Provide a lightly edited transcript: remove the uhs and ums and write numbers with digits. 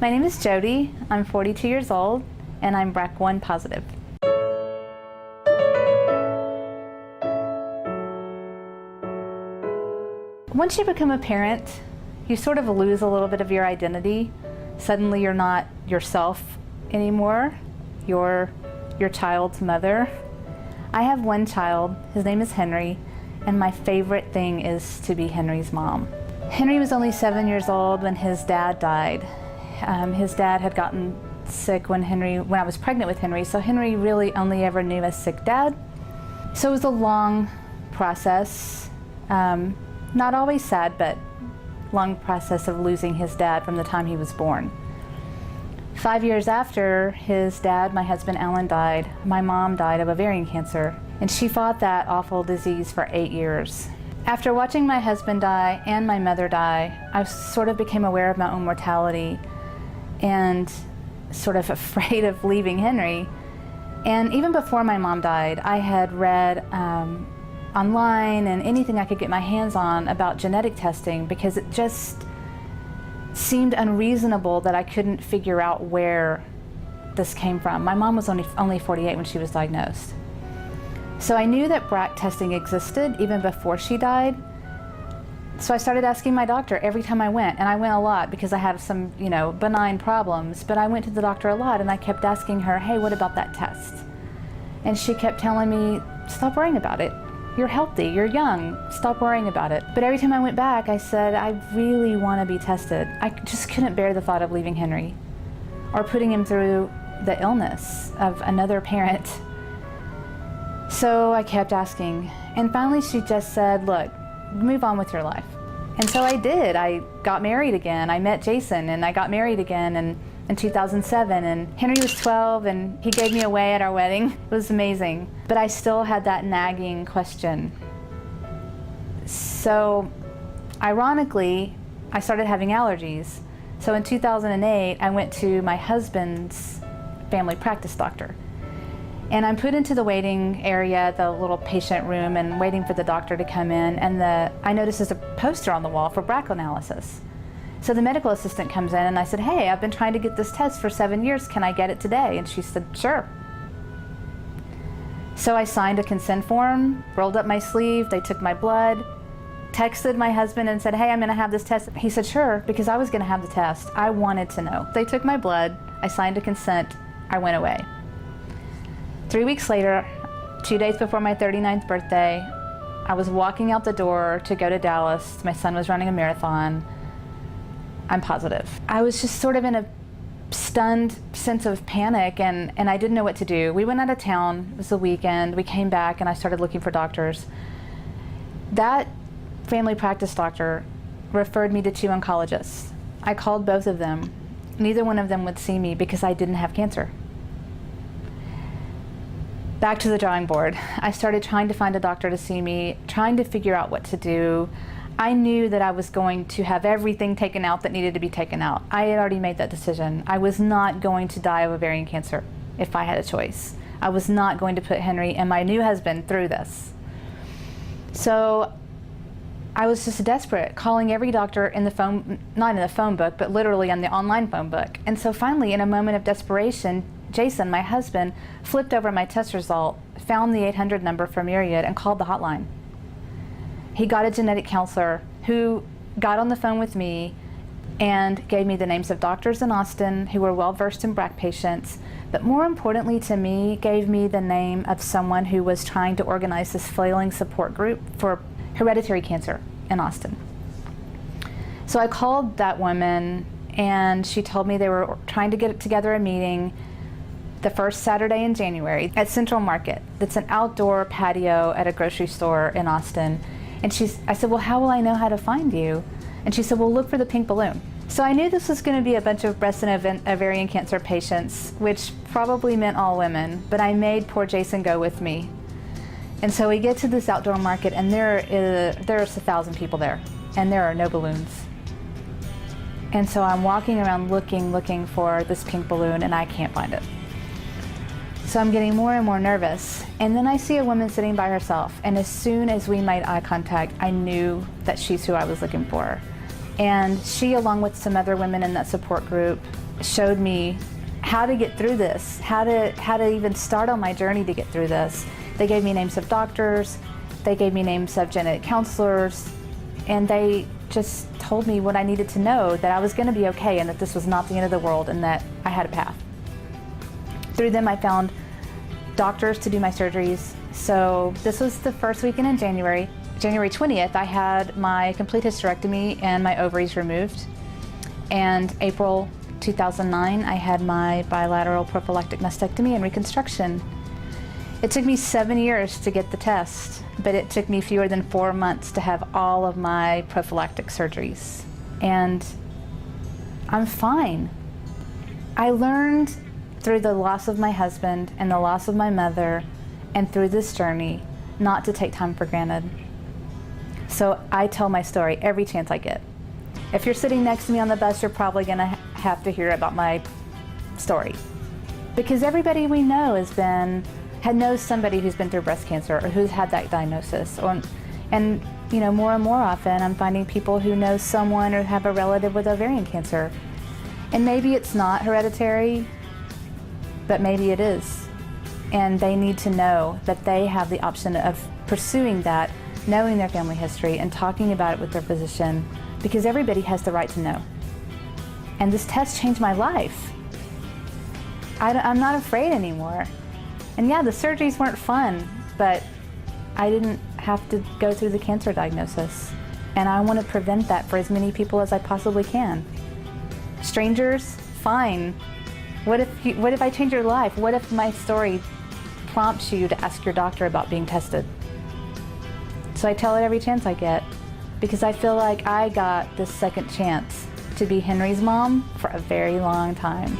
My name is Jody. I'm 42 years old, and I'm BRCA1 positive. Once you become a parent, you sort of lose a little bit of your identity. Suddenly you're not yourself anymore. You're your child's mother. I have one child. His name is Henry, and my favorite thing is to be Henry's mom. Henry was only 7 years old when his dad died. His dad had gotten sick when I was pregnant with Henry, so Henry really only ever knew a sick dad. So it was a long process, not always sad, but long process of losing his dad from the time he was born. 5 years after his dad, my husband Alan, died, my mom died of ovarian cancer, and she fought that awful disease for 8 years. After watching my husband die and my mother die, I sort of became aware of my own mortality and sort of afraid of leaving Henry. And even before my mom died, I had read online and anything I could get my hands on about genetic testing, because it just seemed unreasonable that I couldn't figure out where this came from. My mom was only 48 when she was diagnosed. So I knew that BRCA testing existed even before she died. So I started asking my doctor every time I went, and I went a lot because I had some, benign problems, but I went to the doctor a lot, and I kept asking her, hey, what about that test? And she kept telling me, stop worrying about it. You're healthy, you're young, stop worrying about it. But every time I went back, I said, I really want to be tested. I just couldn't bear the thought of leaving Henry or putting him through the illness of another parent. So I kept asking, and finally she just said, look, move on with your life. And so I did. I got married again. I met Jason, and I got married again in 2007, and Henry was 12, and he gave me away at our wedding. It was amazing. But I still had that nagging question. So ironically, I started having allergies. So in 2008, I went to my husband's family practice doctor. And I'm put into the waiting area, the little patient room, and waiting for the doctor to come in. And I noticed there's a poster on the wall for BRACAnalysis. So the medical assistant comes in, and I said, hey, I've been trying to get this test for 7 years. Can I get it today? And she said, sure. So I signed a consent form, rolled up my sleeve, they took my blood, texted my husband and said, hey, I'm gonna have this test. He said, sure, because I was gonna have the test. I wanted to know. They took my blood, I signed a consent, I went away. 3 weeks later, 2 days before my 39th birthday, I was walking out the door to go to Dallas. My son was running a marathon. I'm positive. I was just sort of in a stunned sense of panic, and I didn't know what to do. We went out of town, it was the weekend, we came back, and I started looking for doctors. That family practice doctor referred me to 2 oncologists. I called both of them. Neither one of them would see me because I didn't have cancer. Back to the drawing board. I started trying to find a doctor to see me, trying to figure out what to do. I knew that I was going to have everything taken out that needed to be taken out. I had already made that decision. I was not going to die of ovarian cancer if I had a choice. I was not going to put Henry and my new husband through this. So I was just desperate, calling every doctor in the phone, not in the phone book, but literally on the online phone book. And so finally, in a moment of desperation, Jason, my husband, flipped over my test result, found the 800 number for Myriad, and called the hotline. He got a genetic counselor who got on the phone with me and gave me the names of doctors in Austin who were well-versed in BRCA patients, but more importantly to me, gave me the name of someone who was trying to organize this flailing support group for hereditary cancer in Austin. So I called that woman, and she told me they were trying to get together a meeting the first Saturday in January at Central Market. It's an outdoor patio at a grocery store in Austin. And I said, well, how will I know how to find you? And she said, well, look for the pink balloon. So I knew this was going to be a bunch of breast and ovarian cancer patients, which probably meant all women, but I made poor Jason go with me. And so we get to this outdoor market, and there's 1,000 people there, and there are no balloons. And so I'm walking around looking for this pink balloon, and I can't find it. So I'm getting more and more nervous. And then I see a woman sitting by herself, and as soon as we made eye contact, I knew that she's who I was looking for. And she, along with some other women in that support group, showed me how to get through this, how to even start on my journey to get through this. They gave me names of doctors, they gave me names of genetic counselors, and they just told me what I needed to know, that I was going to be okay and that this was not the end of the world and that I had a path. Through them I found doctors to do my surgeries. So this was the first weekend in January. January 20th, I had my complete hysterectomy and my ovaries removed. And April 2009, I had my bilateral prophylactic mastectomy and reconstruction. It took me 7 years to get the test, but it took me fewer than 4 months to have all of my prophylactic surgeries. And I'm fine. I learned through the loss of my husband and the loss of my mother and through this journey not to take time for granted. So I tell my story every chance I get. If you're sitting next to me on the bus, you're probably gonna have to hear about my story. Because everybody we know knows somebody who's been through breast cancer or who's had that diagnosis. And you know, more and more often I'm finding people who know someone or have a relative with ovarian cancer. And maybe it's not hereditary, but maybe it is. And they need to know that they have the option of pursuing that, knowing their family history and talking about it with their physician, because everybody has the right to know. And this test changed my life. I'm not afraid anymore. And yeah, the surgeries weren't fun, but I didn't have to go through the cancer diagnosis. And I want to prevent that for as many people as I possibly can. Strangers, fine. What if I change your life? What if my story prompts you to ask your doctor about being tested? So I tell it every chance I get, because I feel like I got this second chance to be Henry's mom for a very long time.